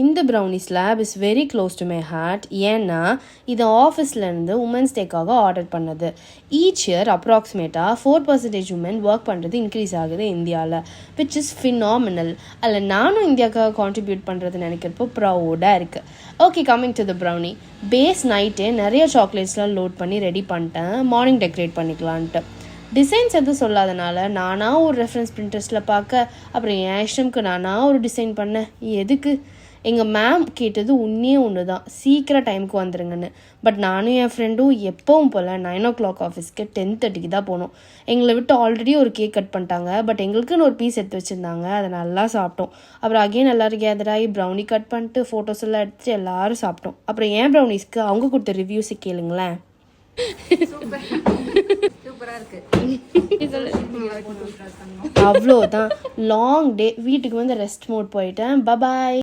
இந்த brownie slab is very close to my heart. ஏன்னா இது ஆஃபீஸ்லேருந்து உமன்ஸ் டேக்காக ஆர்டர் பண்ணது. ஈச் இயர் அப்ராக்சிமேட்டாக 4% உமன் ஒர்க் பண்ணுறது இன்க்ரீஸ் ஆகுது இந்தியாவில், விச் இஸ் ஃபினாமினல். அதில் நானும் இந்தியாவுக்காக கான்ட்ரிபியூட் பண்ணுறது நினைக்கிறப்போ ப்ரௌடாக இருக்குது. Okay, coming to the brownie. Base நைட்டே நிறைய சாக்லேட்ஸ்லாம் லோட் பண்ணி ரெடி பண்ணிட்டேன், மார்னிங் டெக்கரேட் பண்ணிக்கலான்ட்டு. டிசைன்ஸ் எதுவும் சொல்லாதனால நானாக ஒரு ரெஃபரன்ஸ் பிரிண்டர்ஸில் பார்க்க, அப்புறம் என் இஷ்டம்க்கு நானாக ஒரு டிசைன் பண்ணேன். எதுக்கு? எங்கள் மேம் கேட்டது ஒன்று தான், சீக்கிரம் டைமுக்கு வந்துடுங்கன்னு. பட் நானும் என் ஃப்ரெண்டும் எப்பவும் போல் 9 o'clock ஆஃபீஸ்க்கு 10:30 தான் போனோம். எங்களை விட்டு ஆல்ரெடி ஒரு கேக் கட் பண்ணிட்டாங்க. பட் எங்களுக்குன்னு ஒரு பீஸ் எடுத்து வச்சுருந்தாங்க, அதை நல்லா சாப்பிட்டோம். அப்புறம் அகைன் எல்லோரும் கேதராகி ப்ரௌனி கட் பண்ணிட்டு ஃபோட்டோஸ் எல்லாம் எடுத்து எல்லோரும் சாப்பிட்டோம். அப்புறம் என் ப்ரௌனிஸ்க்கு அவங்க கொடுத்த ரிவ்யூஸை கேளுங்களேன். அவ்வளோதான், லாங் டே. வீட்டுக்கு வந்து ரெஸ்ட் மோட் போயிட்டேன். பபாய்.